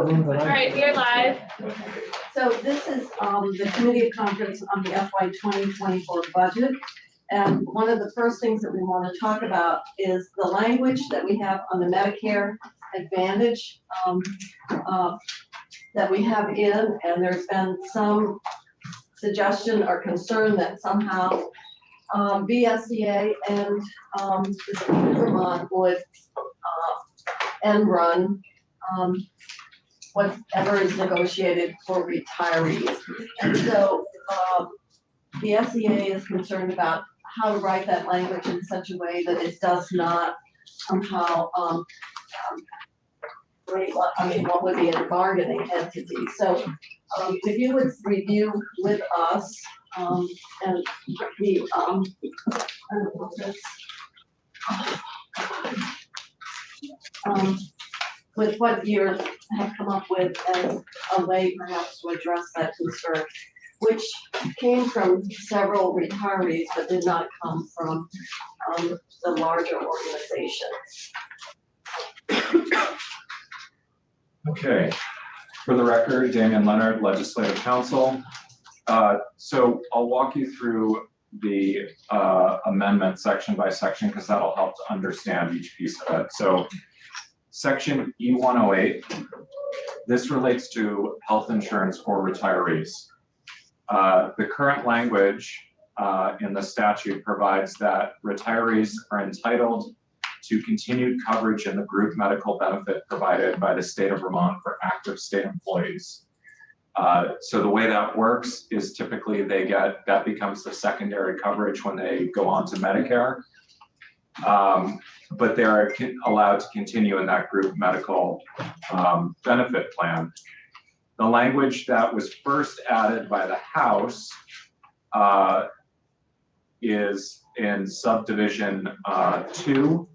All right, we are live. So this is the committee conference on the FY 2024 budget. And one of the first things that we want to talk about is the language that we have on the Medicare Advantage that we have in, and there's been some suggestion or concern that somehow VSEA and Vermont would end run whatever is negotiated for retirees. And so the SEA is concerned about how to write that language in such a way that it does not somehow what would be a bargaining entity. So if you would review with us and the with what you have come up with as a way perhaps to address that concern, which came from several retirees but did not come from the larger organization. Okay, for the record, Damian Leonard, Legislative Counsel. So I'll walk you through the amendment section by section because that'll help to understand each piece of it. So Section E108, this relates to health insurance for retirees. The current language in the statute provides that retirees are entitled to continued coverage in the group medical benefit provided by the state of Vermont for active state employees. So the way that works is typically that becomes the secondary coverage when they go on to Medicare. But they are allowed to continue in that group medical benefit plan. The language that was first added by the House is in subdivision 2,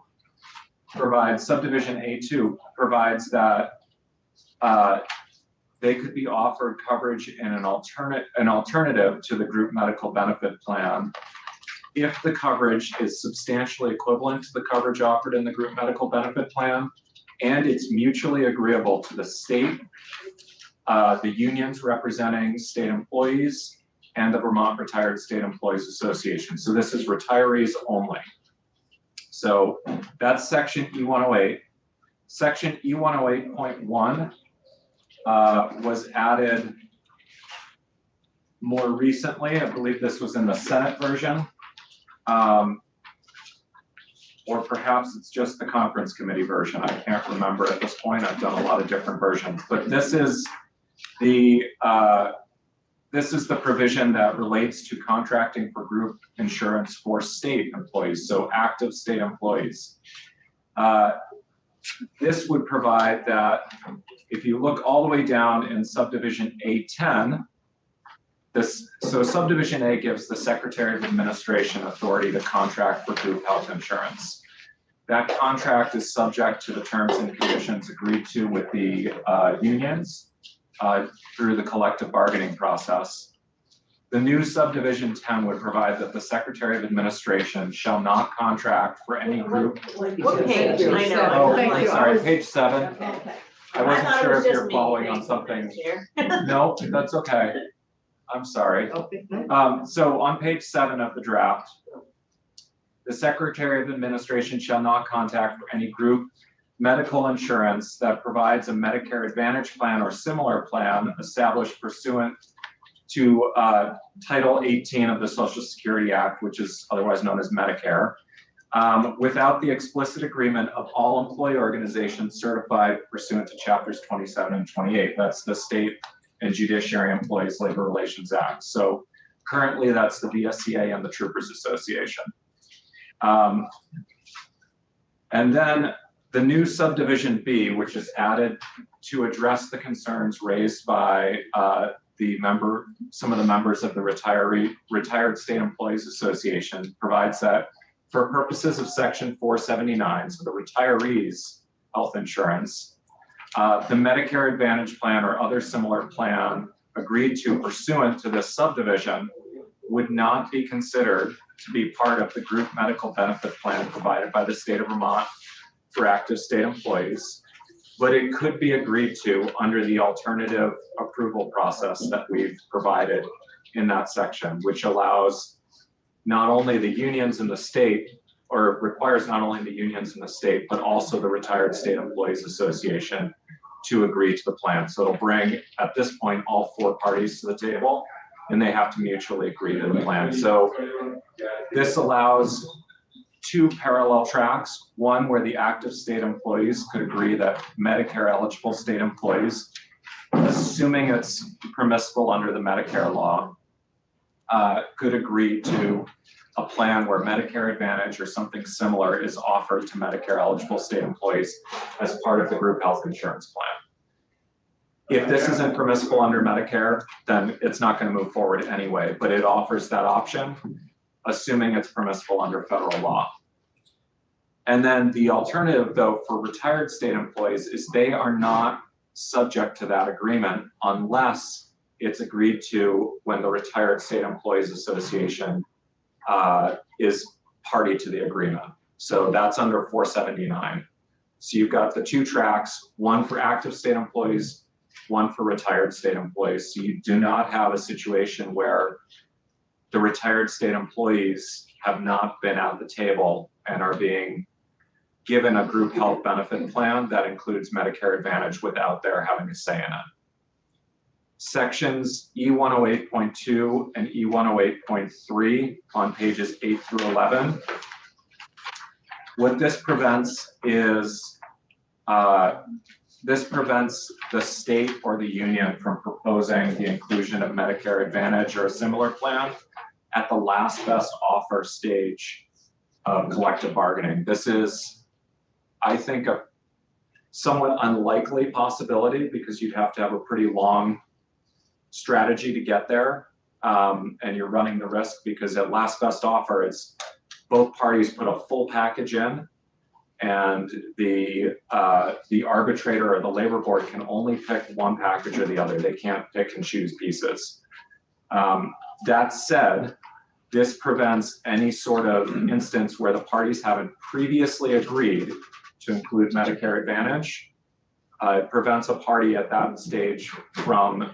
subdivision A2 provides that they could be offered coverage in an alternative to the group medical benefit plan if the coverage is substantially equivalent to the coverage offered in the group medical benefit plan, and it's mutually agreeable to the state, the unions representing state employees, and the Vermont Retired State Employees Association. So this is retirees only. So that's section E108. Section E108.1 was added more recently. I believe this was in the Senate version. Or perhaps it's just the conference committee version. I can't remember at this point. I've done a lot of different versions, but this is the provision that relates to contracting for group insurance for state employees, so active state employees. This would provide that if you look all the way down in subdivision A10, so subdivision A gives the Secretary of Administration authority to contract for group health insurance. That contract is subject to the terms and conditions agreed to with the unions through the collective bargaining process. The new subdivision 10 would provide that the Secretary of Administration shall not contract for any group. What page? I know. Oh, I'm sorry, page 7. Okay. I wasn't sure if you're following on something. No, that's okay. I'm sorry. So on page 7 of the draft, the Secretary of Administration shall not contract for any group medical insurance that provides a Medicare Advantage plan or similar plan established pursuant to Title 18 of the Social Security Act, which is otherwise known as Medicare, without the explicit agreement of all employee organizations certified pursuant to chapters 27 and 28. That's the State and Judiciary Employees Labor Relations Act. So currently that's the VSEA and the Troopers Association. And then the new subdivision B, which is added to address the concerns raised by some of the members of the Retired State Employees Association, provides that for purposes of section 479, so the retirees' health insurance, the Medicare Advantage plan or other similar plan agreed to pursuant to this subdivision would not be considered to be part of the group medical benefit plan provided by the state of Vermont for active state employees. but it could be agreed to under the alternative approval process that we've provided in that section, which allows not only the unions in the state, or requires not only the unions in the state, but also the Retired State Employees Association to agree to the plan. So it'll bring, at this point, all 4 parties to the table, and they have to mutually agree to the plan. So this allows 2 parallel tracks, one where the active state employees could agree that Medicare eligible state employees, assuming it's permissible under the Medicare law, could agree to a plan where Medicare Advantage or something similar is offered to Medicare eligible state employees as part of the group health insurance plan. If this isn't permissible under Medicare, then it's not going to move forward anyway, but it offers that option, assuming it's permissible under federal law. And then the alternative, though, for retired state employees is they are not subject to that agreement unless it's agreed to when the Retired State Employees Association is party to the agreement. So that's under 479. So you've got the 2 tracks, one for active state employees, one for retired state employees. So you do not have a situation where the retired state employees have not been at the table and are being given a group health benefit plan that includes Medicare Advantage without their having a say in it. Sections E108.2 and E108.3 on pages 8 through 11. What this prevents is, this prevents the state or the union from proposing the inclusion of Medicare Advantage or a similar plan at the last best offer stage of collective bargaining. This is, I think, a somewhat unlikely possibility because you'd have to have a pretty long strategy to get there, and you're running the risk because at last best offer, it's both parties put a full package in, and the arbitrator or the labor board can only pick one package or the other. They can't pick and choose pieces. That said, this prevents any sort of instance where the parties haven't previously agreed to include Medicare Advantage. It prevents a party at that stage from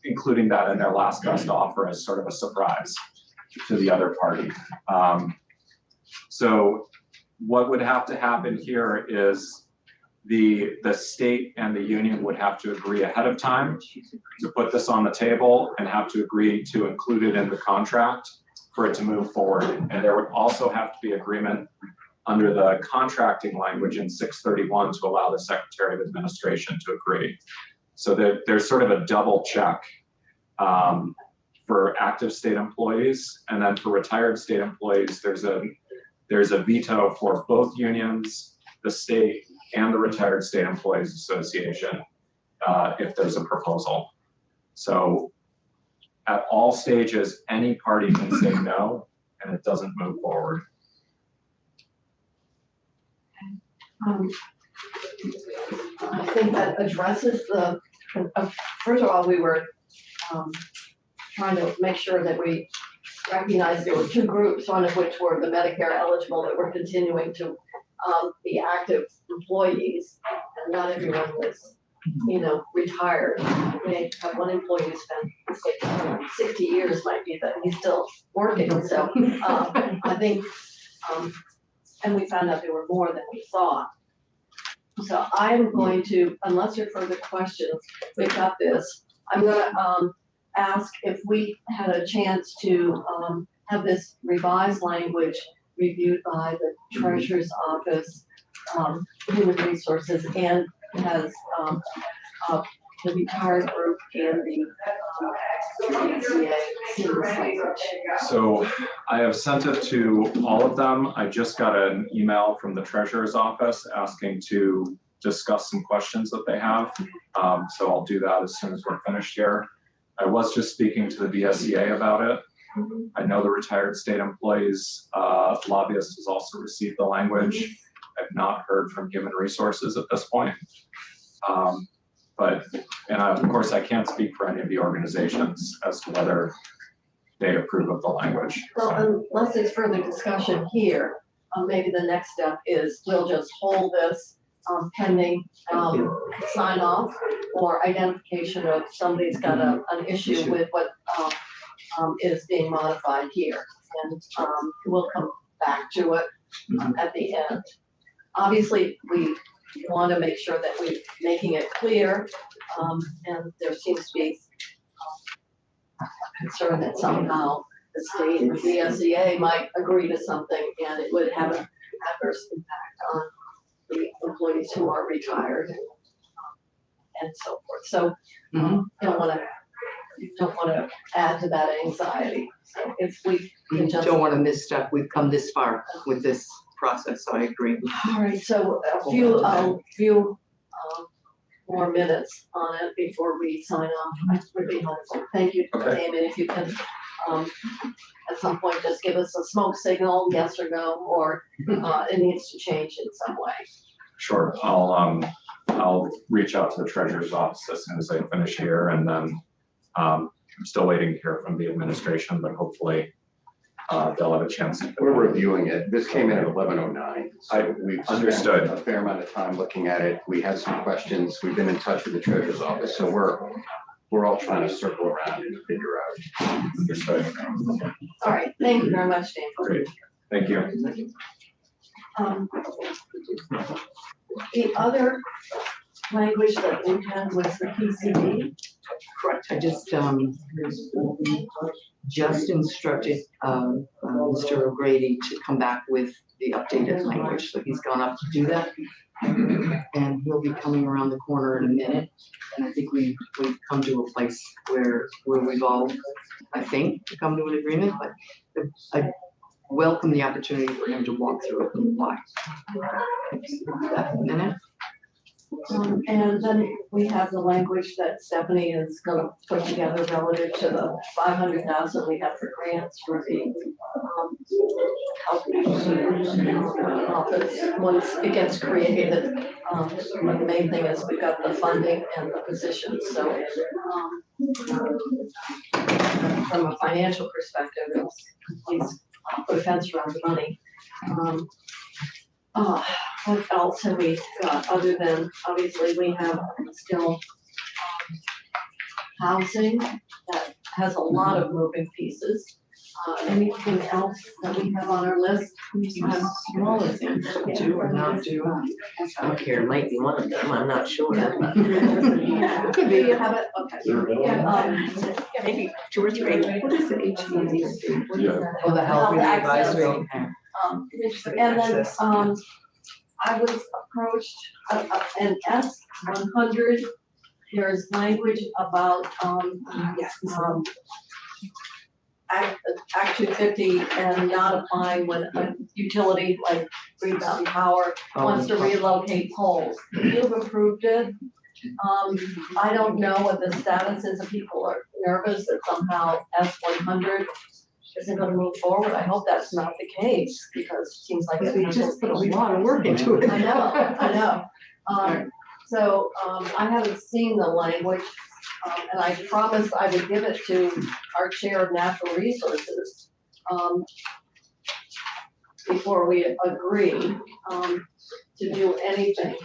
including that in their last best offer as sort of a surprise to the other party. So what would have to happen here is the state and the union would have to agree ahead of time to put this on the table and have to agree to include it in the contract for it to move forward. And there would also have to be agreement under the contracting language in 631 to allow the Secretary of Administration to agree. So there's sort of a double check for active state employees, and then for retired state employees, there's a veto for both unions, the state, and the Retired State Employees Association if there's a proposal. So at all stages, any party can say no, and it doesn't move forward. I think that addresses the, first of all, we were trying to make sure that we recognize there were 2 groups, one of which were the Medicare eligible that were continuing to be active employees, and not everyone was, retired. We have one employee who spent 60 years, might be that he's still working. So I think, and we found out there were more than we thought. So I'm going to, unless there are further questions, we've got this. I'm going to ask if we had a chance to have this revised language reviewed by the Treasurer's Office, Human Resources, and has the retired group and the ACA see this language. So I have sent it to all of them. I just got an email from the Treasurer's Office asking to discuss some questions that they have. So I'll do that as soon as we're finished here. I was just speaking to the BSEA about it. I know the Retired State Employees lobbyist has also received the language. I've not heard from Human Resources at this point. Of course, I can't speak for any of the organizations as to whether they approve of the language. Well, unless there's further discussion here, maybe the next step is we'll just hold this pending, sign off or identification of somebody's got an issue with what, is being modified here. And, we'll come back to it at the end. Obviously, we want to make sure that we're making it clear, and there seems to be concern that somehow the state or the SEA might agree to something and it would have an adverse impact on the employees who are retired and so forth. So, don't want to add to that anxiety. So if we can just. Don't want to misstep. We've come this far with this process, so I agree. All right, so a few more minutes on it before we sign off. That's really helpful. Thank you, Okay. Damon. If you can, at some point, just give us a smoke signal, yes or no, or it needs to change in some way. Sure, I'll reach out to the treasurer's office as soon as I finish here, and then, I'm still waiting to hear from the administration, but hopefully, they'll have a chance. We're reviewing it. This came in at 11:09. We've spent Understood. a fair amount of time looking at it. We had some questions. We've been in touch with the treasurer's office, so we're all trying to circle around and figure out. Understood. All right, thank you very much, Dan. Great, thank you. The other language that we had was the PCD. Correct. I just instructed Mr. O'Grady to come back with the updated language, so he's gone up to do that. And he'll be coming around the corner in a minute. And I think we've come to a place where we've all, I think, come to an agreement, but I welcome the opportunity for him to walk through it and why. That in a minute. And then we have the language that Stephanie is gonna put together relative to the 500,000 we have for grants for the health office once it gets created. The main thing is we've got the funding and the positions, so from a financial perspective, please put a fence around the money. What else have we got other than, obviously, we have still housing that has a lot of moving pieces. Anything else that we have on our list? Smaller things, do or not do. Childcare might be one of them, I'm not sure. Could be, you have it, okay. Yeah, maybe 2 or 3. What is the HVAC? What is that? Oh, the health and access. advisory. And then, I was approached, an S100, there's language about, Act 250 and not applying when a utility like Green Mountain Power wants to relocate poles. You've approved it. I don't know what the status is, if people are nervous that somehow S100 isn't gonna move forward. I hope that's not the case, because it seems like We just put a lot of work into it. I know. So, I haven't seen the language, and I promised I would give it to our Chair of Natural Resources, before we agree, to do anything.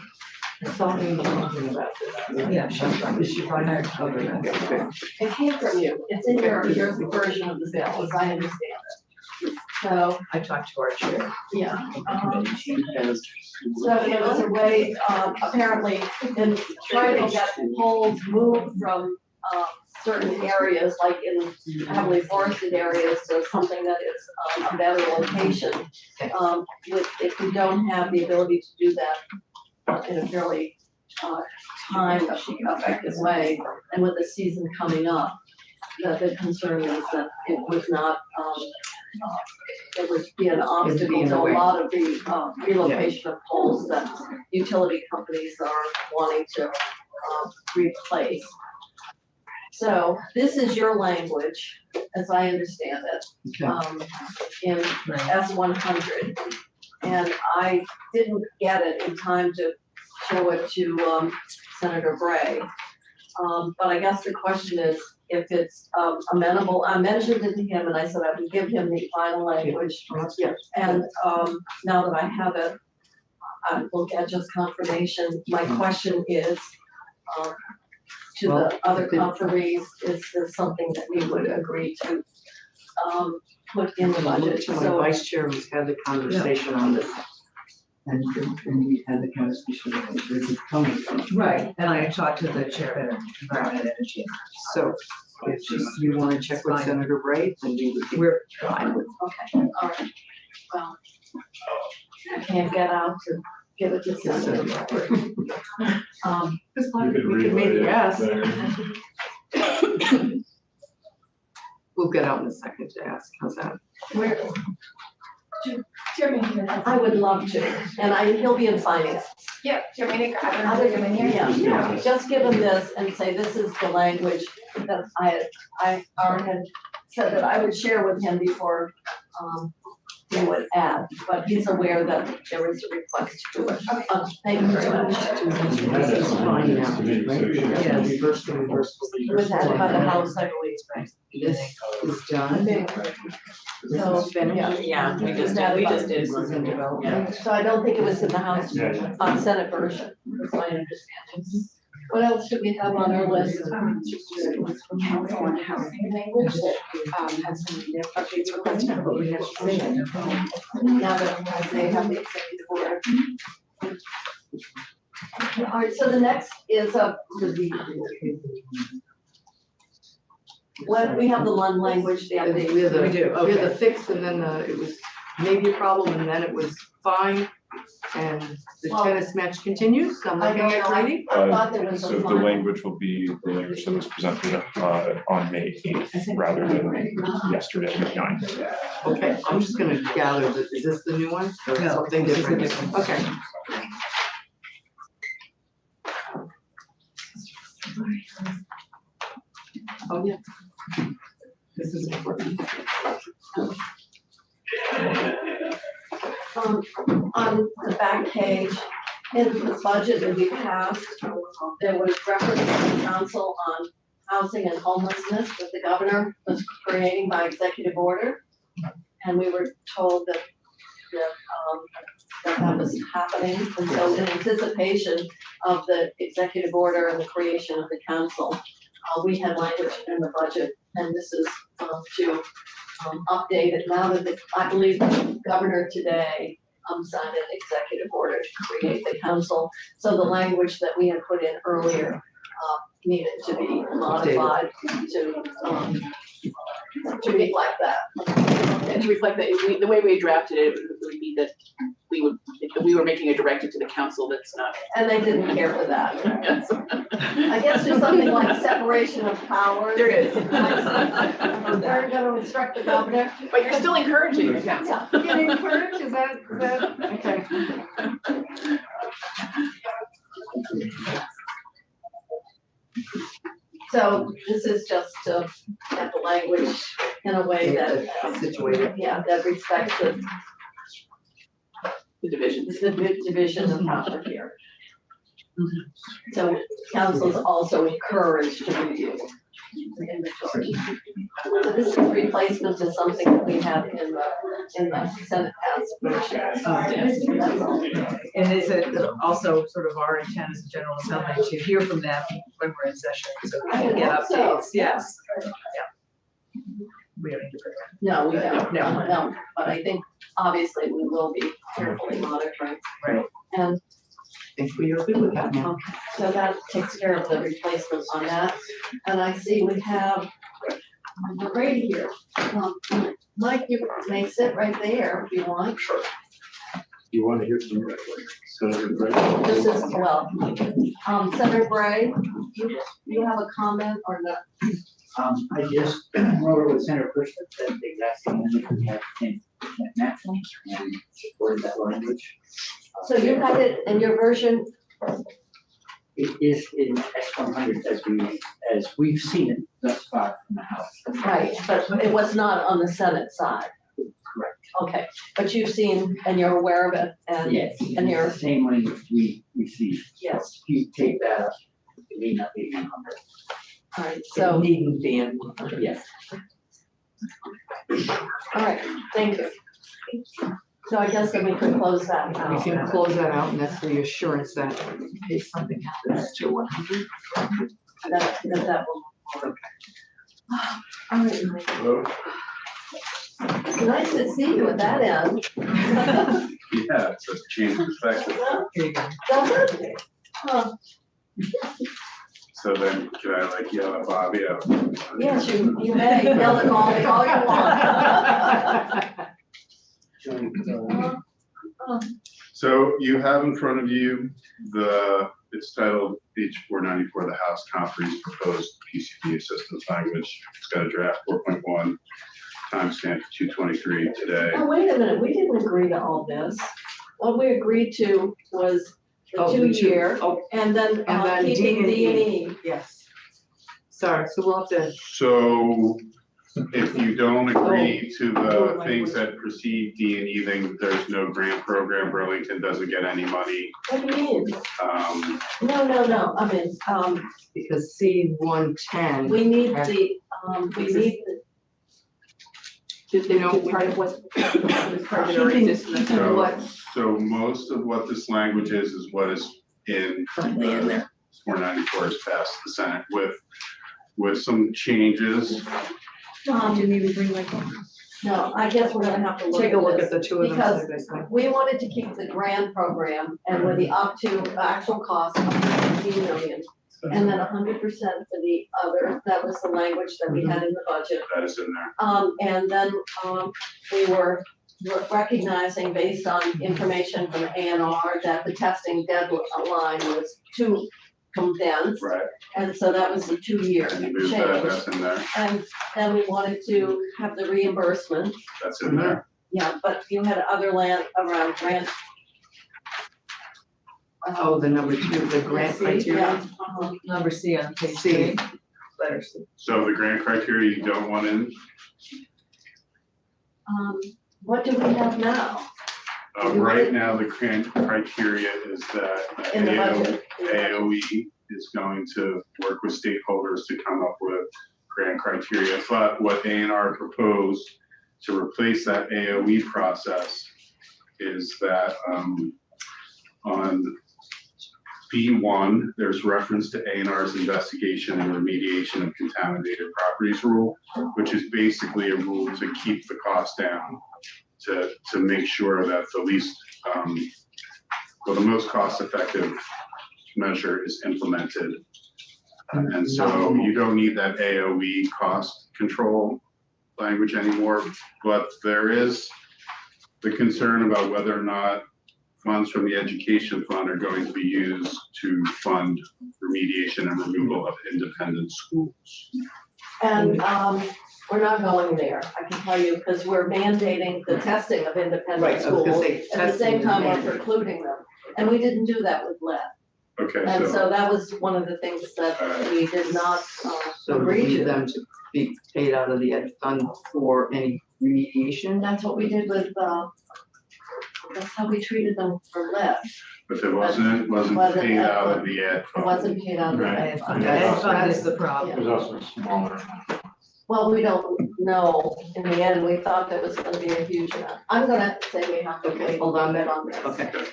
Something about this. Yeah, she's right there. It came from you. It's in your version of the bill, as I understand it. So, I talked to our chair. yeah. So there was a way, apparently, in trying to get poles moved from, certain areas, like in heavily forested areas, to something that is a better location. If we don't have the ability to do that in a fairly time-effective way, and with the season coming up, the concern is that it was not, it would be an obstacle to a lot of the relocation of poles that utility companies are wanting to replace. So this is your language, as I understand it, in S100. And I didn't get it in time to show it to Senator Bray. But I guess the question is if it's amenable. I mentioned it to him and I said I would give him the final language. Yeah. And now that I have it, we'll get just confirmation. My question is, to the other conferees, is this something that we would agree to, put in the budget? My So, vice chair has had the conversation on this. And we had the conversation, where's it coming from? Right, and I talked to the chair of Environment and Energy. So if you want to check with Fine. Senator Bray, then we would be We're, fine with. okay, all right. Well, I can't get out to give it to Senator. We could maybe ask. We'll get out in a second to ask, how's that? Where? I would love to, and he'll be in finance. Yeah, do you want me to grab another room in here? Yeah, just give him this and say, this is the language that I already had said that I would share with him before, he would add, but he's aware that there is a request to it. Thank you very much. This is fine now, right? Yeah, reverse to reverse. Was that by the house, I believe, right? This is done. This So, is finished. Yeah, we just did This is in development. So I don't think it was in the House, Senate version, that's my understanding. What else should we have on our list? Council on housing language that, has some updates requested, but we have to say it. Now that they have the executive order. All right, so the next is when we have the Lund language, the update. We have the, We do, we have the okay. fix and then it was maybe a problem and then it was fine. And the Well, tennis match continues, I'm I looking don't at know. Grady. I thought there was So a the fine. language will be the language that was presented on May 8th rather than yesterday, 9th. Okay, I'm just gonna gather that, is this the new one or No, something this is the different? different Okay. Oh, yeah. This is important. On the back page, in the budget that we passed, there was reference to the council on housing and homelessness that the governor was creating by executive order. And we were told that that was happening, and so in anticipation of the executive order and the creation of the council, we had language in the budget, and this is to update it now that I believe the governor today signed an executive order to create the council. So the language that we had put in earlier needed to be modified to reflect that. And to reflect that, the way we drafted it would be that we were making a directive to the council that's not. And they didn't care for that. Yes. I guess there's something like separation of powers. There is. We're gonna instruct the governor. But you're still encouraging the council. Get encouraged, is that, okay. So this is just to get the language in a way that, Situated. yeah, that respects the divisions. division of power here. So council is also encouraged to review the inventory. So this is replacement to something that we have in the Senate passed version. That's all. and is it also sort of our intent as a general assembly to hear from them when we're in session, so we I can would get hope so. updates, yes. Yeah. We don't need to bring No, we don't, No. no, but I think obviously we will be carefully monitoring. Right. And I think we are good with that now. okay, so that takes care of the replacement on that. And I see we have right here. Mike, you may sit right there if you want. Sure. You want to hear from Senator Gray? This is, well, Senator Bray, you have a comment or no? I just wrote over with Senator Cushman that the exact same language we have in Matson and supported that language. So you had it in your version, It is in S-100 as we've seen it thus far from the House. right, but it was not on the Senate side. Correct. Okay, but you've seen and you're aware of it and, Yes, and you're, the same language we received. yes, If you take that up, it may not be 100. all right, It so, needn't be in. Yes. all right, thank you. So I guess that we could close that We out. can close that out, and that's the assurance that in case something happens to 100. That will. All right, Mike. Hello? Nice to see you at that end. Yeah, it's a change of perspective. Here you go. Does it? Huh. So then, can I like yell at Bobby out? Yes, you may yell at all you want. So you have in front of you it's titled H494, the House Conference Proposed PCP Assistance Language. It's got a draft 4.1, timestamp 2/23 today. Oh, wait a minute, we didn't agree to all this. What we agreed to was the Oh, the 2-year, Oh, and then And then keeping D&E. D&E. yes. Sorry, so we'll have to, So if you don't agree to Oh, the things that precede D&E, then there's no grant program. Burlington doesn't get any money. What do you mean? No, I mean, because C110, we need Right. we need you know, part of what. keeping what So most of what this language is what is in currently in there. 494 is passed the Senate with some changes. Didn't even bring my phone. No, I guess we're gonna have to Take a look this. at the two of them. because- side by side. We wanted to keep the grant program and with the up to actual cost of 15 million. And then 100% for the other, that was the language that we had in the budget. That is in there. And then, we were recognizing based on information from ANR that the testing deadline was too condensed. Right. And so that was the 2-year And you moved that, change. that's in there. And then we wanted to have the reimbursement. That's in there. Yeah, but you had other land around grant. Oh, the number 2, the grant See, criteria. yeah, uh-huh. Number C on page C. 3. Letter C. So the grant criteria you don't want in, What do we have now? right now, the grant criteria is that In the budget. AOE is going to work with stakeholders to come up with grant criteria. But what ANR proposed to replace that AOE process is that on B1, there's reference to ANR's investigation and remediation of contaminated properties rule, which is basically a rule to keep the cost down, to make sure that the least, the most cost-effective measure is implemented. And so you don't need that AOE cost control language anymore, but there is the concern about whether or not funds from the education fund are going to be used to fund remediation and removal of independent schools. And we're not going there, I can tell you, because we're mandating the testing of independent Right, I was gonna schools. say, At the same testing time, is we're mandated. precluding them. And we didn't do that with lead. Okay, And so so that was one of the things that we did not So we agree need to. them to be paid out of the ed fund for any remediation. That's what we did with, that's how we treated them for lead. but it wasn't paid out of the ed It fund. wasn't paid out of the Right. ed fund. Ed fund is the problem. There's also a smaller. Well, we don't know. In the end, we thought that was gonna be a huge amount. I'm gonna say we have to Okay, wait a hold little on bit then. on this. Okay.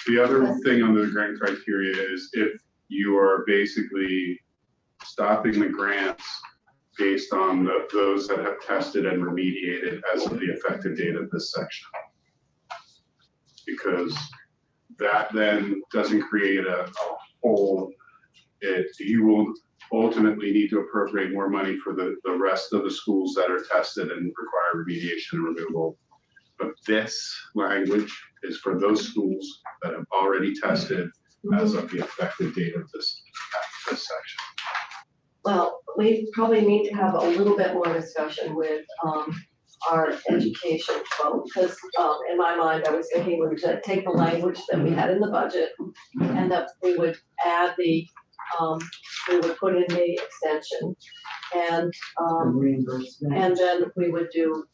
The other thing under the grant criteria is if you are basically stopping the grants based on those that have tested and remediated as of the effective date of this section. Because that then doesn't create a hole. You will ultimately need to appropriate more money for the rest of the schools that are tested and require remediation and removal. But this language is for those schools that have already tested as of the effective date of this section. Well, we probably need to have a little bit more discussion with, our education folks, because, in my mind, I was thinking we would take the language that we had in the budget and that we would add we would put in the extension and, Reimbursement. and then we would do,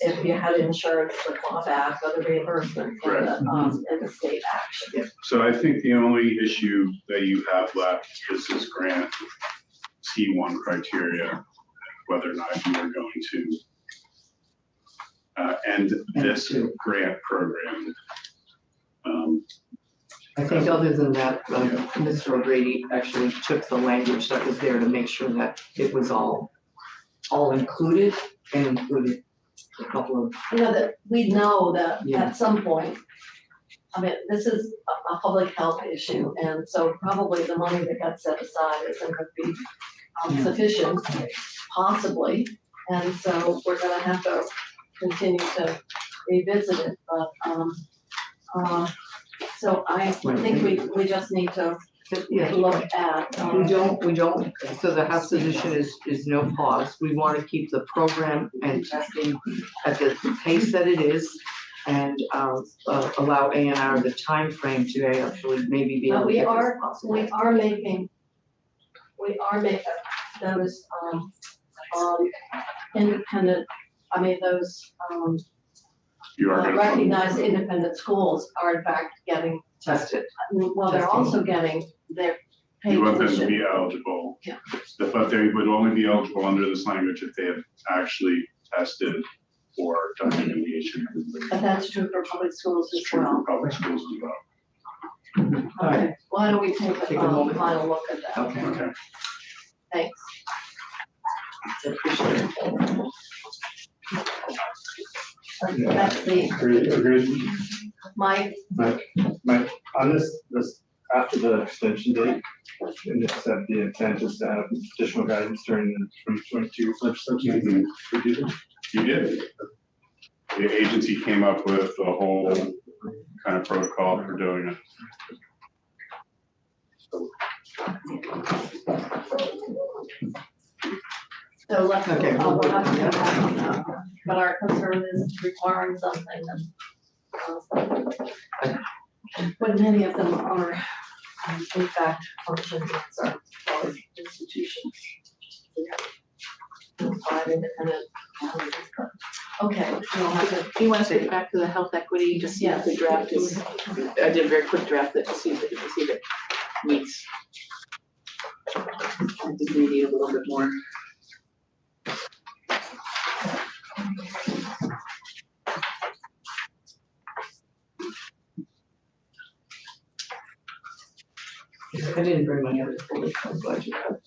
if you had insurance, the clawback or the reimbursement and the state action. So I think the only issue that you have left is this grant C1 criteria, whether or not you are going to and this grant program. I think other than that, Mr. O'Grady actually took the language that was there to make sure that it was all included and included a couple of, You know, that we know that Yeah. at some point, I mean, this is a public health issue, and so probably the money that got set aside isn't gonna be sufficient, possibly. And so we're gonna have to continue to revisit it, but, so I think we just need to yeah. look at. We don't, so the House position is no pause. We want to keep the program and testing at the pace that it is and allow A&R the time frame to actually maybe be able to We get this are possible. making those, independent, I mean, those, You are gonna. recognized independent schools are in fact getting, Tested. well, they're also getting their paid You want them to tuition. be eligible. Yeah. But they would only be eligible under this language if they have actually tested or done remediation. But that's true for public schools as It's true well. for public schools as well. All right. Okay, why don't we take Take a a moment. final look at that? Okay. Okay. Thanks. I appreciate it. That's the, Agreed. my, My, on this, after the extension date, and it said the intent is to have additional guidance during the 2022 legislature. We do that. You did. The agency came up with a whole kind of protocol for doing it. so let's, Okay. we'll have to come back on that. But our concern is requiring something and, but many of them are, in fact, functioning as our college institutions. Five independent. Okay, we'll have to. Do you want to take it back to the health equity, just see if the draft is, I did a very quick draft that to see if it meets. I think we need a little bit more. I didn't bring my other folder, so I'm glad you have.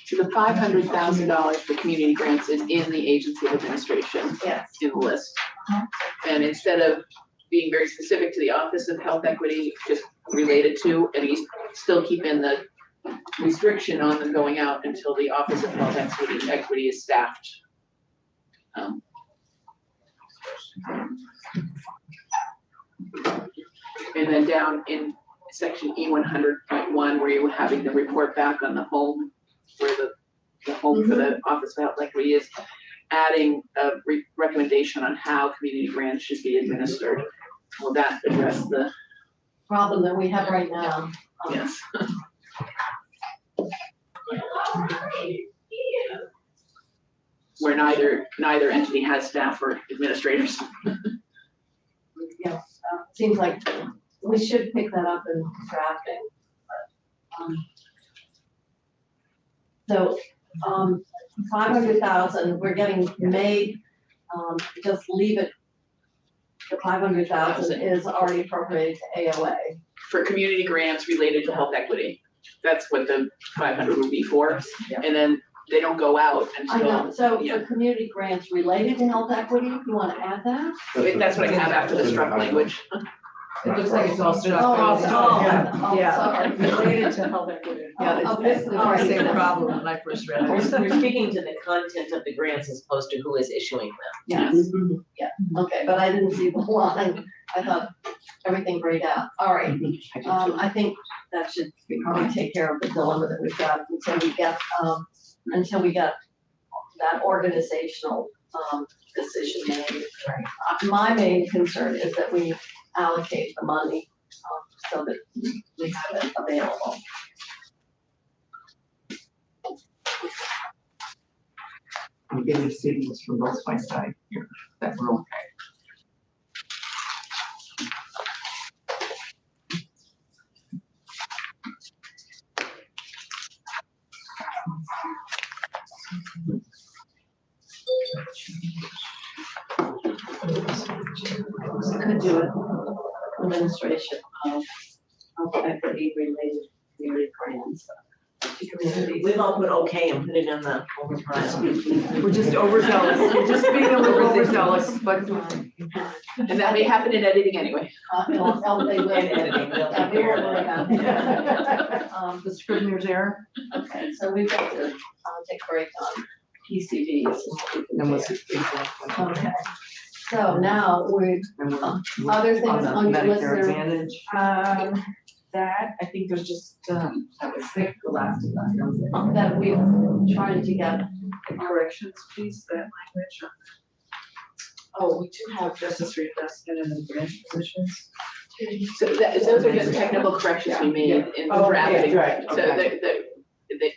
So the $500,000 for community grants is in the agency of administration. Yes. In the list. And instead of being very specific to the Office of Health Equity, just related to, and he's still keeping the restriction on them going out until the Office of Health Equity is staffed. And then down in section E100.1, where you're having the report back on the home, where the home for the Office of Health Equity is, adding a recommendation on how community grants should be administered. Will that address the, Problem that we have right now. yes. Where neither entity has staff or administrators. Yes, seems like we should pick that up in drafting. So, 500,000, we're getting made, just leave it. The 500,000 is already appropriated to AOA. For community grants related to health equity. That's what the 500 would be for. Yeah. And then they don't go out I know, until, so yeah. for community grants related to health equity, you wanna add that? That's what I have after the struck language. It looks like it's all struck. Yeah. Sorry. Related to health equity. Yeah, Oh, this is all the right. same problem when I first read it. We're speaking to the content of the grants as opposed to who is issuing them. Yes, yeah, okay, but I didn't see the line, I thought everything grayed out, all right. I think that should probably take care of the dilemma that we've got until we get that organizational, decision made. My main concern is that we allocate the money, so that we have it available. I'm getting signals from both my side here that we're okay. Could do it. Administration of equity related community grants. to communities. We've all put okay and put it in the overtime. We're just overzealous, we're just being a little overzealous, but. And that may happen in editing anyway. They will. Editing, they'll take We care will of work it. on it. The Scrivener's error, Okay, so we've got to take a break on PCBs. and what's it? Exactly. Okay, so now we, And we're other things on the on your list Medicare there? Advantage. That, I think there's just, that was sick, the last of that. that we've tried to get. Corrections, please, that language. Oh, we do have justice reinvestment and the branch positions. So those are just technical corrections we made in the Oh, drafting. right, So okay.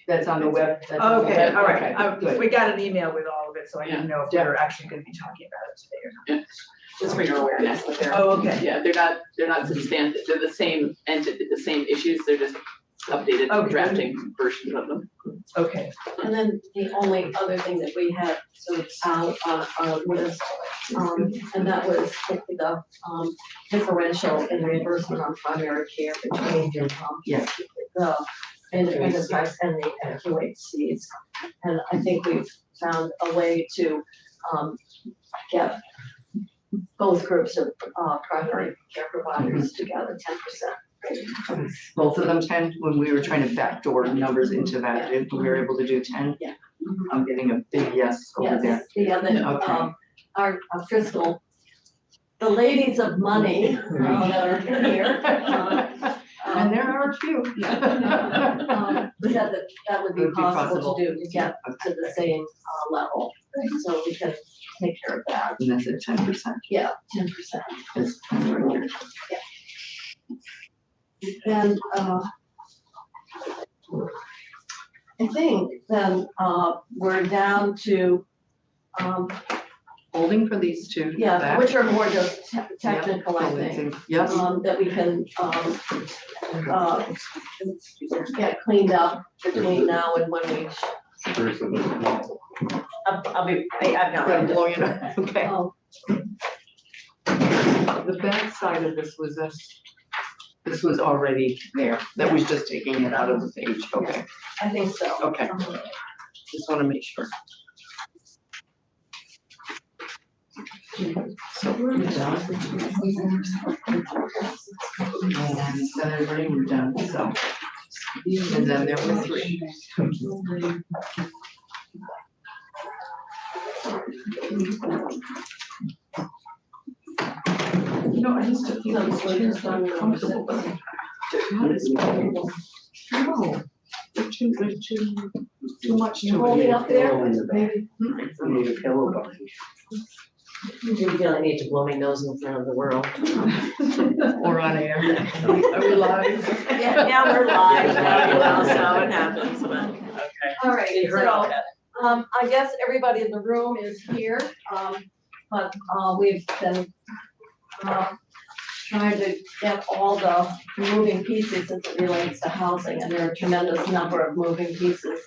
that's on the web. that's on the Okay, web. all Okay, right. good. We got an email with all of it, so I didn't know if we were actually gonna be talking about it today or not. just for your awareness, but they're, Oh, okay. yeah, they're not substantive, they're the same entity, the same issues, they're just updated Okay. drafting versions of them. Okay. And then the only other thing that we had sort of out on our list, and that was the differential in reimbursement on primary care between Yes. the independent price and the QHCs. And I think we've found a way to get both groups of primary care providers together, 10%. Both of them 10, when we were trying to backdoor numbers into that, we were able to do 10. Yeah. I'm getting a big yes over there. Yes, the other, Okay. our fiscal, the ladies of money that are here. And there are a few. Said that that would be Would be possible possible. to do to get to the same level, so we can take care of that. And that's at 10%. Yeah, 10%. It's primary care. And I think then we're down to Holding for these two. yeah, back. which are more just technical, I think. Yes. That we can get cleaned up between now and when we. I'll be, I've got I'm one. blowing it up, okay. Oh, The back side of this was this was already there, that was just taking it out of the page, okay, I think so. okay, just wanna make sure. So we're done. And everybody, we're done, so. And then there were 3. You know, I used to think these chairs were comfortable, but no, they're too much to Hold it it. up there, maybe. You feel I need to blow my nose in front of the world. Or on air. Are we live? Yeah, we're live, that's how it happens, but, okay. All right, You heard all so, that. I guess everybody in the room is here, but, we've been, trying to get all the moving pieces as it relates to housing, and there are a tremendous number of moving pieces,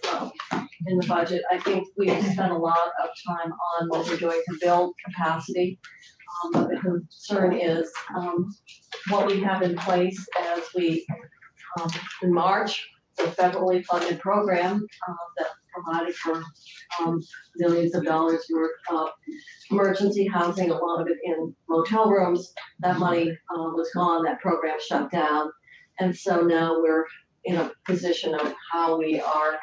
in the budget. I think we've spent a lot of time on what we're doing to build capacity. But the concern is, what we have in place as we, in March, the federally funded program, that provided for, millions of dollars worth of emergency housing, a lot of it in motel rooms. That money, was gone, that program shut down. And so now we're in a position of how we are,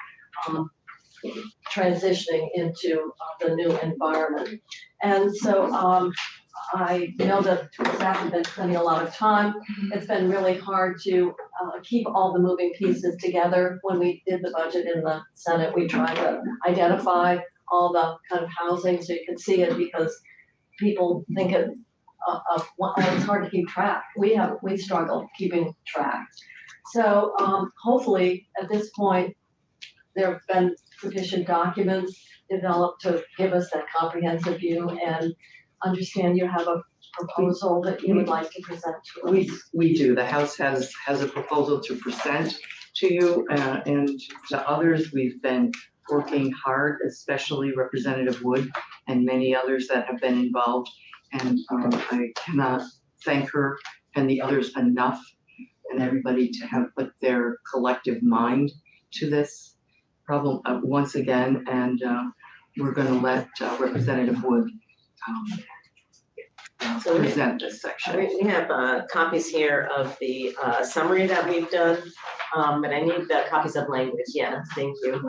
transitioning into the new environment. And so I know that staff have been spending a lot of time. It's been really hard to keep all the moving pieces together. When we did the budget in the Senate, we tried to identify all the kind of housing so you could see it, because people think of it's hard to keep track. We struggle keeping track. So hopefully at this point, there have been sufficient documents developed to give us that comprehensive view, and understand you have a proposal that you would like to present to us. We do, the House has a proposal to present to you, and to others. We've been working hard, especially Representative Wood and many others that have been involved. And I cannot thank her and the others enough, and everybody to have put their collective mind to this problem once again. And we're going to let Representative Wood present this section. We have copies here of the summary that we've done, but I need the copies of language. Yeah, thank you.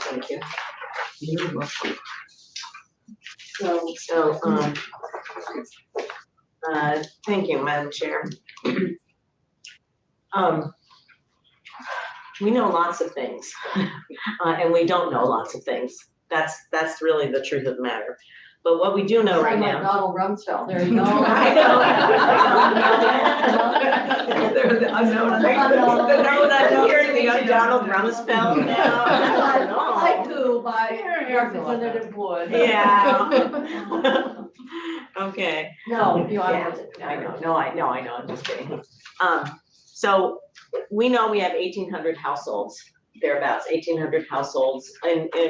Thank you. You're welcome. So, thank you, Madam Chair. We know lots of things, and we don't know lots of things. That's really the truth of the matter. But what we do know right now. Donald Rumsfeld, there you go. I know. They're the unknown. I'm hearing the Donald Rumsfeld now. Haiku by Representative Wood. Yeah. Okay. No, you Yeah, are. I know, I know, I'm just kidding. So we know we have 1,800 households, thereabouts, 1,800 households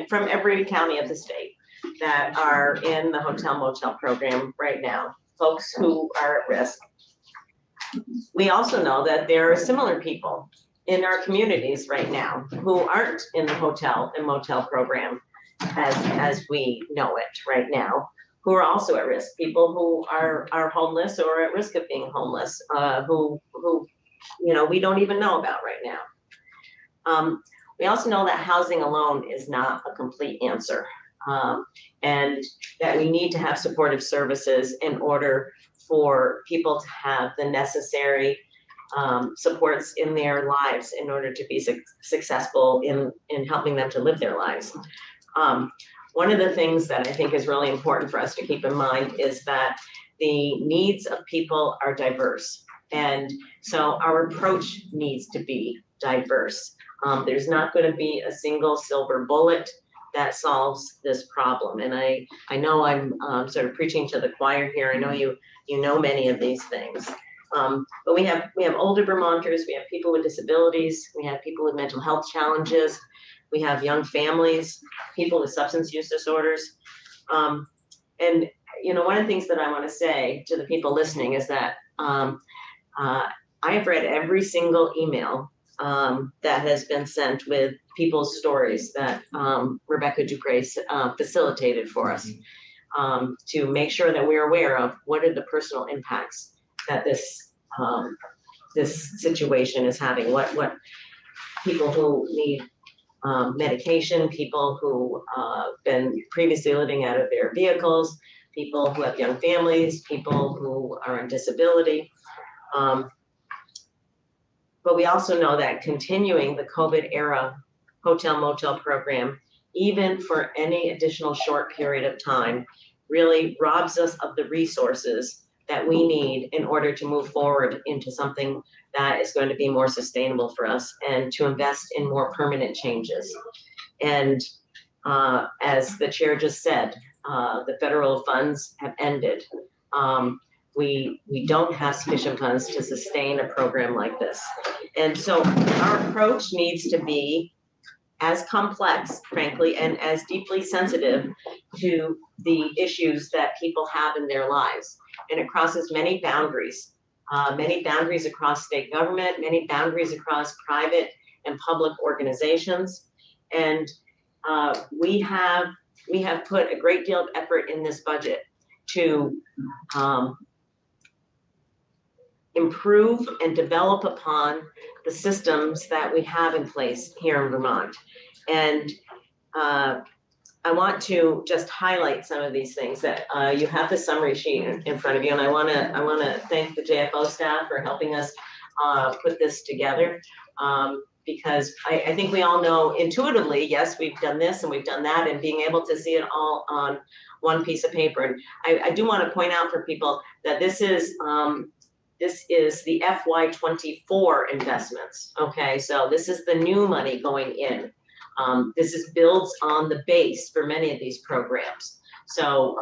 from every county of the state that are in the hotel motel program right now, folks who are at risk. We also know that there are similar people in our communities right now who aren't in the hotel and motel program as we know it right now, who are also at risk, people who are homeless or at risk of being homeless, who we don't even know about right now. We also know that housing alone is not a complete answer, and that we need to have supportive services in order for people to have the necessary supports in their lives in order to be successful in helping them to live their lives. One of the things that I think is really important for us to keep in mind is that the needs of people are diverse. And so our approach needs to be diverse. There's not going to be a single silver bullet that solves this problem. And I know I'm sort of preaching to the choir here. I know you know many of these things. But we have older Vermonters, we have people with disabilities, we have people with mental health challenges, we have young families, people with substance use disorders. And one of the things that I want to say to the people listening is that I have read every single email that has been sent with people's stories that Rebecca Ducre facilitated for us to make sure that we're aware of what are the personal impacts that this situation is having. What people who need medication, people who have been previously living out of their vehicles, people who have young families, people who are on disability. But we also know that continuing the COVID era hotel motel program, even for any additional short period of time, really robs us of the resources that we need in order to move forward into something that is going to be more sustainable for us and to invest in more permanent changes. And as the chair just said, the federal funds have ended. We don't have sufficient funds to sustain a program like this. And so our approach needs to be as complex, frankly, and as deeply sensitive to the issues that people have in their lives. And it crosses many boundaries across state government, many boundaries across private and public organizations. And we have put a great deal of effort in this budget to improve and develop upon the systems that we have in place here in Vermont. And I want to just highlight some of these things that you have the summary sheet in front of you, and I want to thank the JFO staff for helping us put this together, because I think we all know intuitively, yes, we've done this and we've done that, and being able to see it all on one piece of paper. And I do want to point out for people that this is the FY24 investments. Okay, so this is the new money going in. This builds on the base for many of these programs. So,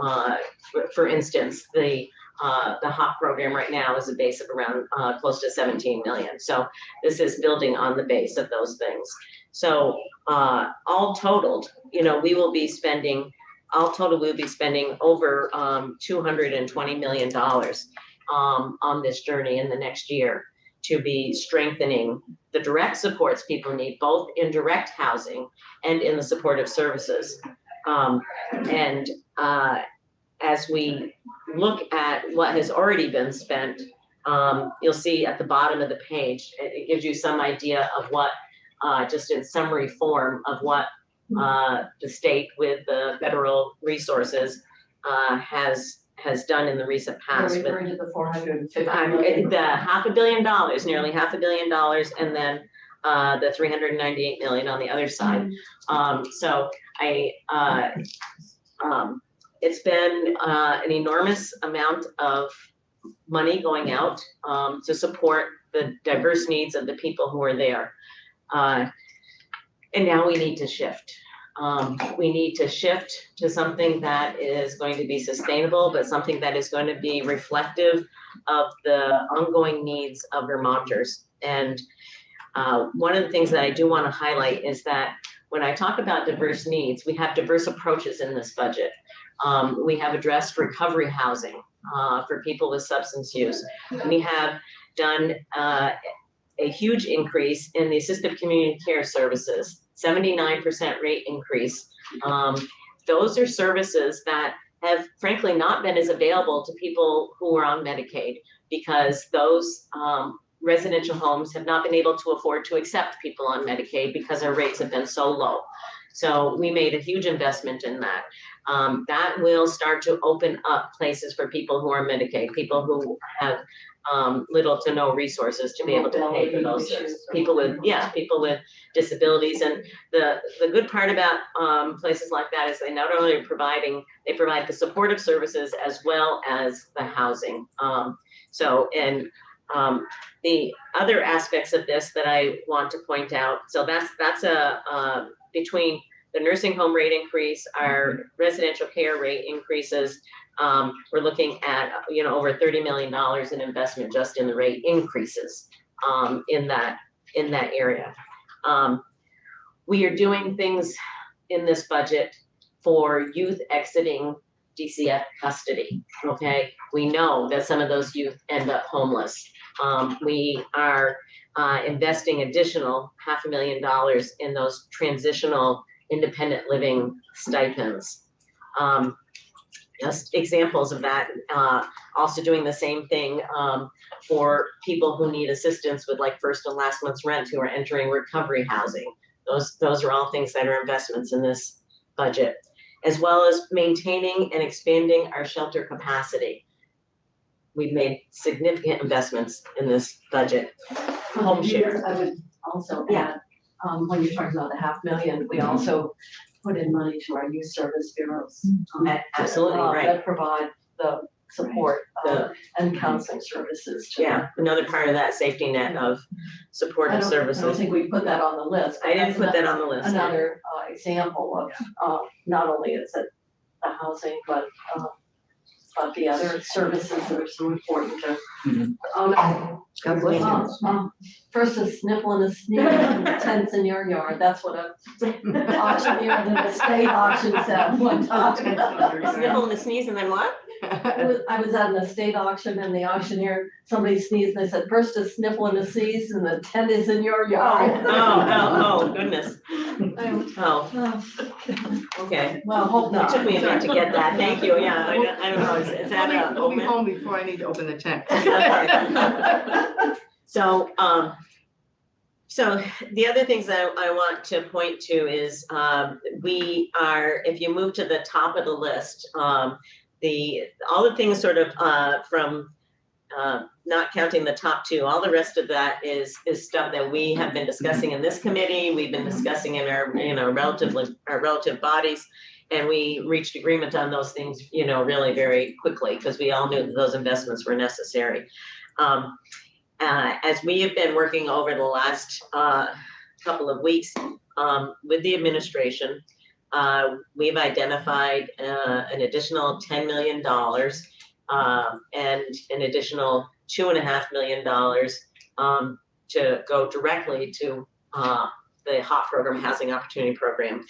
for instance, the HOP program right now is a base of around, close to 17 million. So this is building on the base of those things. So, all totaled, we will be spending, we'll be spending over, $220 million, on this journey in the next year to be strengthening the direct supports people need, both in direct housing and in the supportive services. As we look at what has already been spent, you'll see at the bottom of the page, it gives you some idea of what, just in summary form of what the state with the federal resources has done in the recent past. You're referring to the 450 The million. $500 million, nearly $500 million, and then the 398 million on the other side. So it's been an enormous amount of money going out to support the diverse needs of the people who are there. And now we need to shift. We need to shift to something that is going to be sustainable, but something that is going to be reflective of the ongoing needs of Vermonters. And one of the things that I do want to highlight is that when I talk about diverse needs, we have diverse approaches in this budget. We have addressed recovery housing for people with substance use. We have done a huge increase in the assistive community care services. 79% rate increase. Those are services that have frankly not been as available to people who are on Medicaid because those residential homes have not been able to afford to accept people on Medicaid because our rates have been so low. So we made a huge investment in that. That will start to open up places for people who are Medicaid, people who have little to no resources to be able to pay for those services. People with disabilities. And the good part about places like that is they not only are they provide the supportive services as well as the housing. The other aspects of this that I want to point out, so that's between the nursing home rate increase, our residential care rate increases, we're looking at, over $30 million in investment just in the rate increases in that area. We are doing things in this budget for youth exiting DCF custody, okay? We know that some of those youth end up homeless. We are investing additional $500,000 in those transitional independent living stipends. Just examples of that, also doing the same thing for people who need assistance with like first and last month's rent who are entering recovery housing. Those are all things that are investments in this budget, as well as maintaining and expanding our shelter capacity. We've made significant investments in this budget. Home share. I would also add, when you're talking about the $500,000, we also put in money to our youth service bureaus. Absolutely, right. That provide the support and counseling services. Yeah, another part of that safety net of supportive services. I don't think we put that on the list. I didn't put that on the list. Another example of not only is it the housing, but the other services that are so important to. God bless you. First a sniffle and a sneeze, tents in your yard, that's what a auctioneer in the state auction said one time. Sniffle and a sneeze and then what? I was at an estate auction and the auctioneer, somebody sneezed and they said, first a sniffle and a sneeze and the tent is in your yard. Oh, goodness. Oh, okay. Well, hope not. It took me a minute to get that. Thank you. Yeah, I don't know. Is that We'll be home before I need to open the tent. So the other things that I want to point to is we are, if you move to the top of the list, all the things sort of from not counting the top two, all the rest of that is stuff that we have been discussing in this committee. We've been discussing in our relative bodies, and we reached agreement on those things, really very quickly because we all knew that those investments were necessary. As we have been working over the last couple of weeks with the administration, we've identified an additional $10 million and an additional $2.5 million to go directly to the HOP program, Housing Opportunity Program.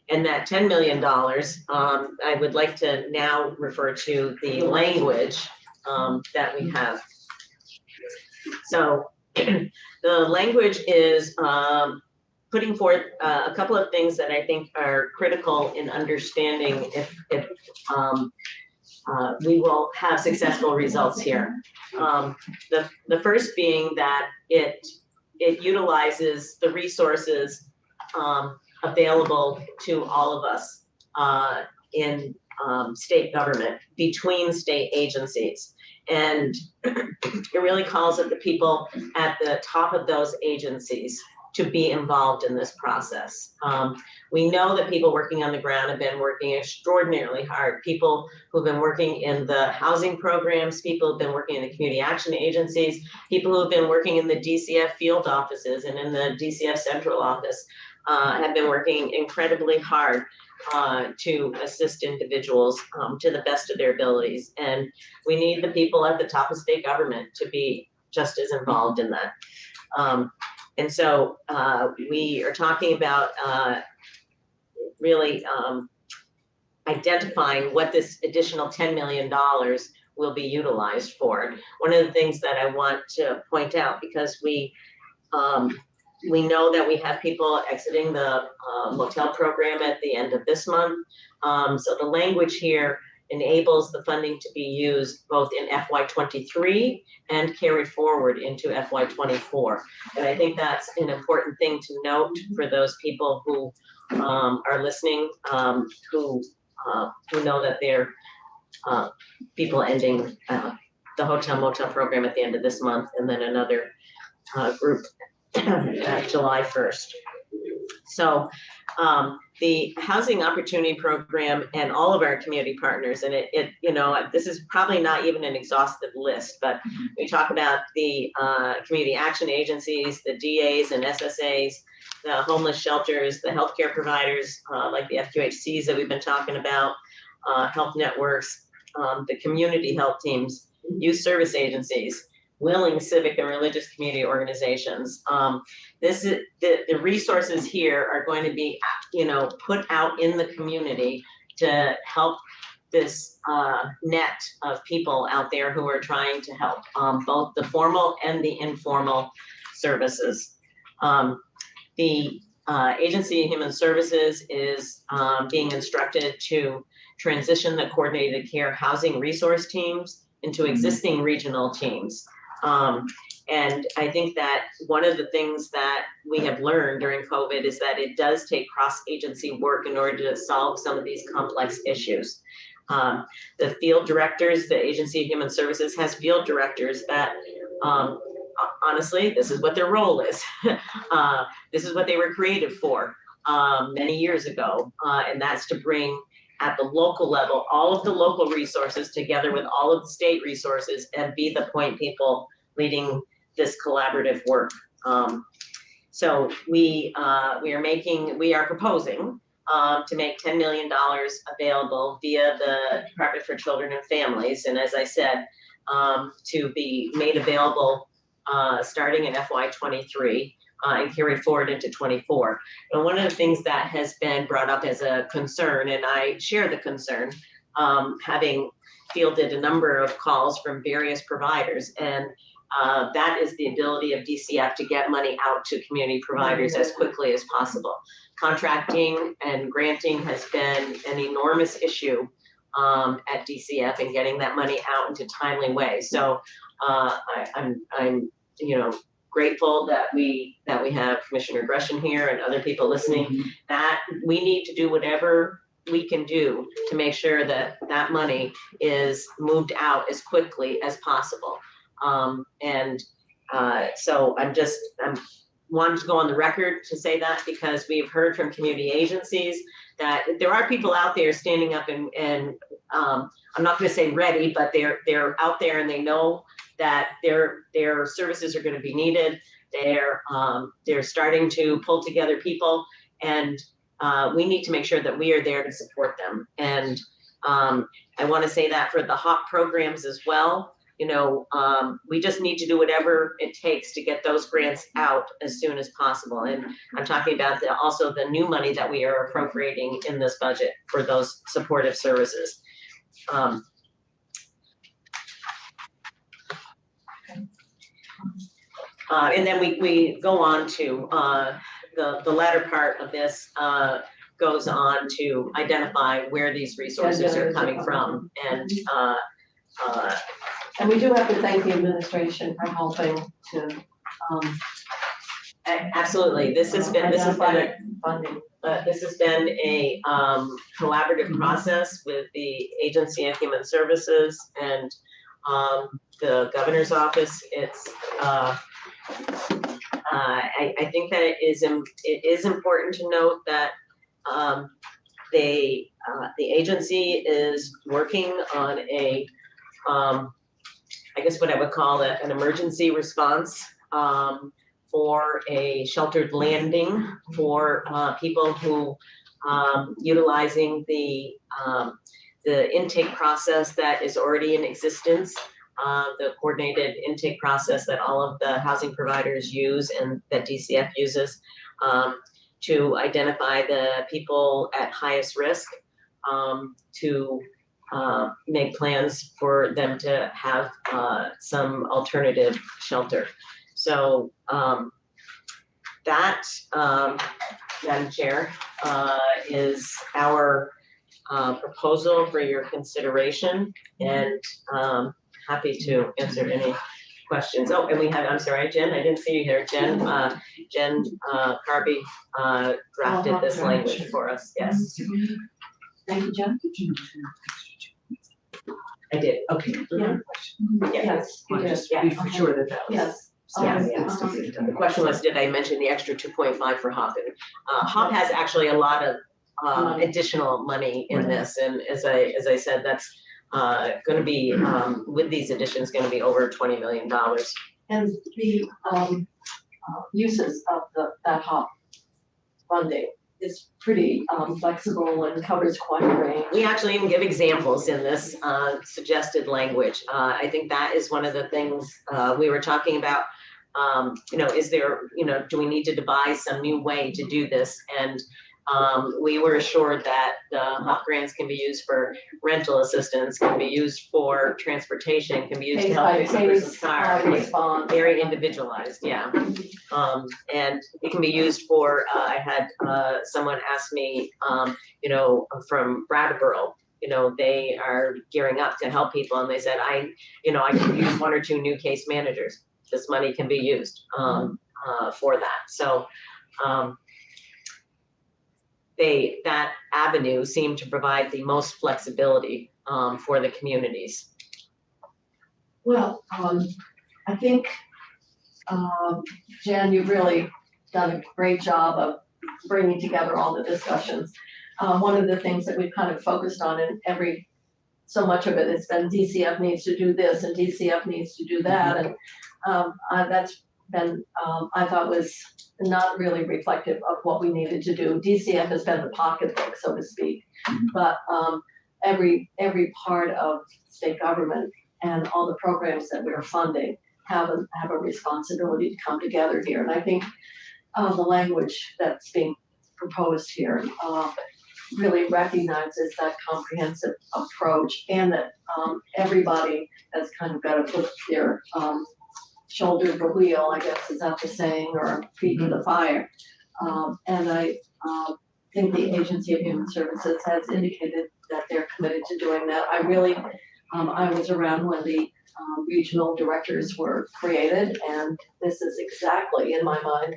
And that $10 million, I would like to now refer to the language that we have. So the language is putting forth a couple of things that I think are critical in understanding if we will have successful results here. The first being that it utilizes the resources available to all of us in state government, between state agencies. And it really calls at the people at the top of those agencies to be involved in this process. We know that people working on the ground have been working extraordinarily hard. People who've been working in the housing programs, people who've been working in the community action agencies, people who've been working in the DCF field offices and in the DCF central office have been working incredibly hard to assist individuals to the best of their abilities. And we need the people at the top of state government to be just as involved in that. And so we are talking about really identifying what this additional $10 million will be utilized for. One of the things that I want to point out, because we know that we have people exiting the motel program at the end of this month. So the language here enables the funding to be used both in FY23 and carried forward into FY24. And I think that's an important thing to note for those people who are listening, who know that they're people ending the hotel motel program at the end of this month, and then another group at July 1st. So the Housing Opportunity Program and all of our community partners, and it you know, this is probably not even an exhaustive list, but we talk about the community action agencies, the DAs and SSAs, the homeless shelters, the healthcare providers like the FQHCs that we've been talking about, health networks, the community health teams, youth service agencies, willing civic and religious community organizations. This is the resources here are going to be, you know, put out in the community to help this net of people out there who are trying to help both the formal and the informal services. The Agency of Human Services is being instructed to transition the coordinated care housing resource teams into existing regional teams. And I think that one of the things that we have learned during COVID is that it does take cross-agency work in order to solve some of these complex issues. The field directors, the Agency of Human Services has field directors that, honestly, this is what their role is. This is what they were created for many years ago, and that's to bring at the local level all of the local resources together with all of the state resources and be the point people leading this collaborative work. So we are proposing to make $10 million available via the Department for Children and Families, and as I said, to be made available starting in FY23 and carried forward into 24. And one of the things that has been brought up as a concern, and I share the concern, having fielded a number of calls from various providers, and that is the ability of DCF to get money out to community providers as quickly as possible. Contracting and granting has been an enormous issue at DCF and getting that money out into timely ways. So I'm you know, grateful that we have Commissioner Gresham here and other people listening, that we need to do whatever we can do to make sure that that money is moved out as quickly as possible. So I'm wanting to go on the record to say that, because we've heard from community agencies that there are people out there standing up and I'm not going to say ready, but they're out there and they know that their services are going to be needed. They're starting to pull together people, and we need to make sure that we are there to support them. And I want to say that for the HOP programs as well. You know, we just need to do whatever it takes to get those grants out as soon as possible. And I'm talking about also the new money that we are appropriating in this budget for those supportive services. And then we go on to the latter part of this goes on to identify where these resources are coming from. And we do have to thank the administration for helping to absolutely. This has been funding. this has been a collaborative process with the Agency of Human Services and the governor's office. It's I think that it is important to note that the agency is working on a I guess what I would call an emergency response for a sheltered landing for people who utilizing the intake process that is already in existence, the coordinated intake process that all of the housing providers use and that DCF uses to identify the people at highest risk, to make plans for them to have some alternative shelter. So that, Madam Chair, is our proposal for your consideration, and happy to answer any questions. Oh, and we have, I'm sorry, Jen, I didn't see you here. Jen Carby drafted this language for us, yes. Thank you, Jen. I did, Okay. Yeah. Yes, you did. Just be for sure that was. Yes. Yes. The question was, did I mention the extra 2.5 for HOP? And HOP has actually a lot of additional money in this, and as I said, that's going to be with these additions going to be over $20 million. And the uses of that HOP funding is pretty flexible and covers quite a range. We actually even give examples in this suggested language. I think that is one of the things we were talking about. You know, is there, you know, do we need to devise some new way to do this? And we were assured that the HOP grants can be used for rental assistance, can be used for transportation, can be used to help fix a person's car. Very individualized, yeah. And it can be used for, I had someone ask me, you know, from Brattleboro, you know, they are gearing up to help people, and they said, I can use 1 or 2 new case managers. This money can be used for that. So that avenue seemed to provide the most flexibility for the communities. Well, I think, Jen, you've really done a great job of bringing together all the discussions. One of the things that we've kind of focused on in so much of it has been DCF needs to do this and DCF needs to do that. And that's been, I thought was not really reflective of what we needed to do. DCF has been the pocketbook, so to speak, but every part of state government and all the programs that we're funding have a responsibility to come together here. And I think the language that's being proposed here really recognizes that comprehensive approach, and that everybody has kind of got to put their shoulder to the wheel, I guess is that the saying, or feet to the fire. And I think the Agency of Human Services has indicated that they're committed to doing that. I was around when the regional directors were created, and this is exactly, in my mind,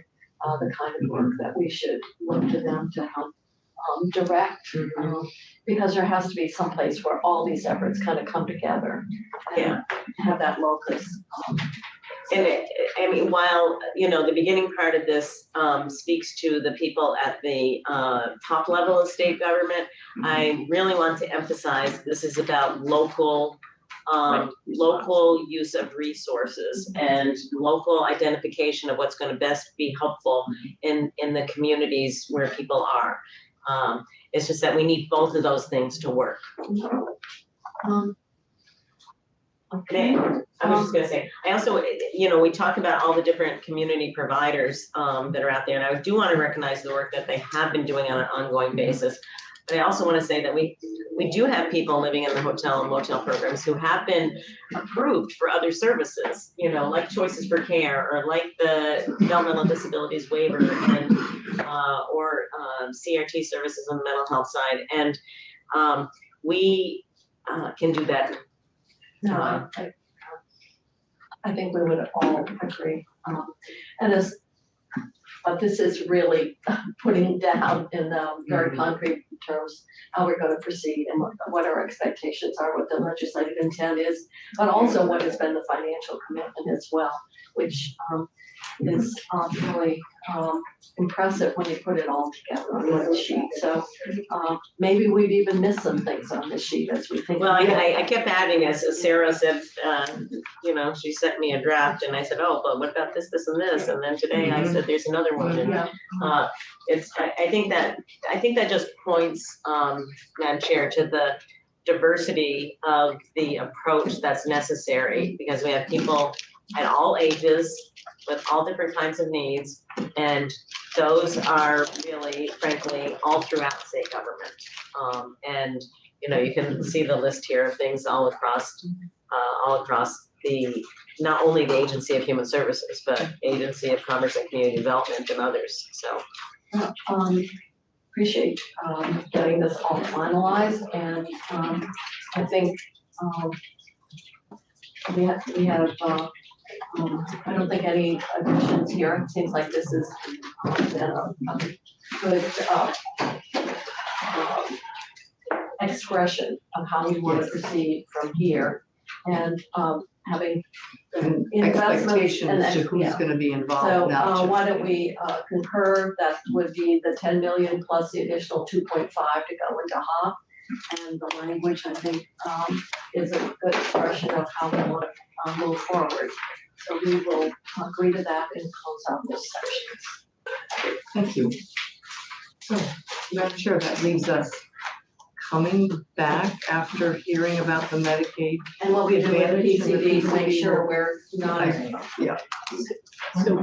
the kind of work that we should look to them to help direct, because there has to be some place where all these efforts kind of come together and have that locus. And I mean, while, you know, the beginning part of this speaks to the people at the top level of state government, I really want to emphasize this is about local use of resources and local identification of what's going to best be helpful in the communities where people are. It's just that we need both of those things to work. Okay. I was just gonna say, I also, we talk about all the different community providers, that are out there, and I do wanna recognize the work that they have been doing on an ongoing basis. But I also wanna say that we do have people living in the hotel and motel programs who have been approved for other services, like Choices for Care, or like the Developmental Disabilities Waiver, and, or CRT services on the mental health side, and, we, can do better. No, I think we would all agree. But this is really putting down in very concrete terms how we're going to proceed and what our expectations are, what the legislative intent is, but also what has been the financial commitment as well, which is really impressive when you put it all together on one sheet. So maybe we've even missed some things on this sheet as we think. Well, I kept adding, as Sarah said, she sent me a draft, and I said, oh, but what about this, and this? And then today I said, there's another one. And I think that just points, Madam Chair, to the diversity of the approach that's necessary, because we have people at all ages with all different kinds of needs, and those are really, frankly, all throughout state government. And you can see the list here of things all across the, not only the Agency of Human Services, but Agency of Commerce and Community Development and others. So appreciate getting this all finalized, and I think we have I don't think any additions here. It seems like this is a good expression of how we want to proceed from here, and having investments expectations to who's going to be involved. So why just- don't we concur that would be the 10 million plus the additional 2.5 to go into HOP, and the language, I think, is a good expression of how we want to move forward. So we will agree to that and close out this section. Thank you. So, Madam Chair, that leaves us coming back after hearing about the Medicaid. And what we do with PCD to make sure we're not. Yeah. So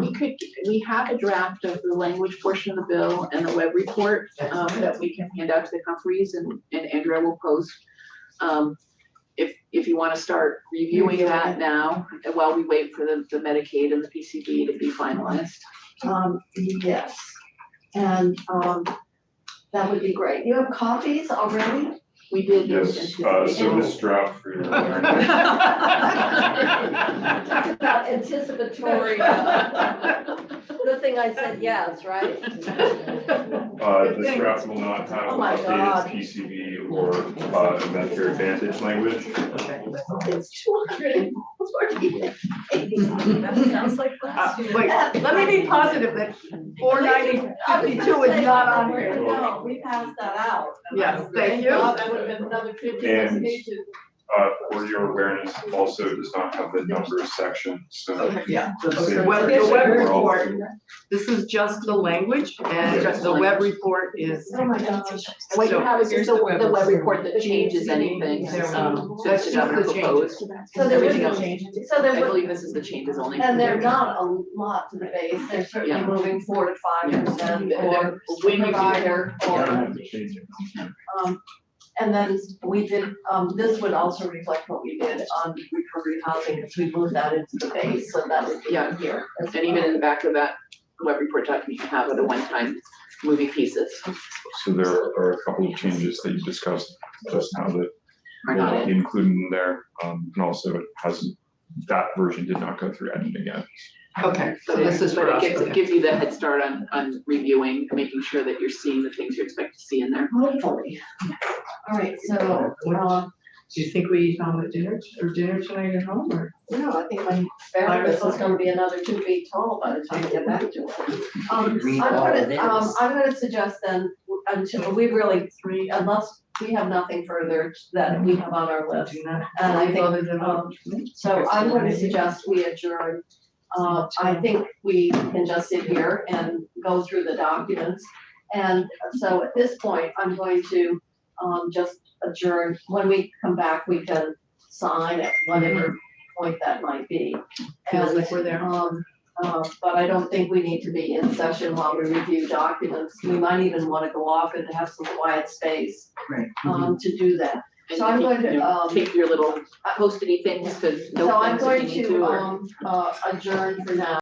we have a draft of the language portion of the bill and the web report that we can hand out to the conferees, and Andrea will post. If you want to start reviewing that now, while we wait for the Medicaid and the PCD to be finalized. Yes, and that would be great. You have copies already? We did. Yes, so this draft for your. Talk about anticipatory. Good thing I said yes, right? This draft will not have Oh my God. updated PCV or Medicare Advantage language. It's 240 pages. That sounds like last year. Wait, let me be positive that 490.52 is not on here. No, we passed that out. Yes, thank you. That would have been another 56 And- pages. For your awareness, also does not have the numbers section, so. Yeah, the So web we're all- report, this is just the language, and Just the the web report is, Oh my gosh. What you have is Here's just the the web web report that changes anything There we go. since That's the just governor the proposed. So there Everything was, else- so there I was, believe this is the changes only. and they're not a lot to the base, they're certainly Yeah. moving 4 to 5% Yeah. or When you do- provider I don't or. have to change it. And then we did, this would also reflect what we did on recovery housing, because we moved that into the base, so that would be Yeah. here. as And even well. in the back of that web report document, you have the one-time moving pieces. So there are a couple of changes that you discussed just now that Are not will in. be included in there. And also it hasn't, that version did not go through editing yet. okay, so this is for But us. it gives you the head start on reviewing, making sure that you're seeing the things you expect to see in there. Hopefully. All right, so, Do you think we eat home at dinner, tonight at home, or? no, I think my asparagus is gonna be another 2 feet tall by the time we get back to it. I'm gonna suggest then, until we really, unless we have nothing further that we have on our list. Do not. And I Other think, than- so I'm going to suggest we adjourn. I think we can just sit here and go through the documents And so at this point, I'm going to, just adjourn. When we come back, we can sign at whatever point that might be. Feels And, like we're there. but I don't think we need to be in session while we review documents. We might even wanna go off and have some quiet space, Right. to do that. And So I'm you going can, to, take your little post-it things, cause no so I'm one's going looking to, into or. adjourn for now.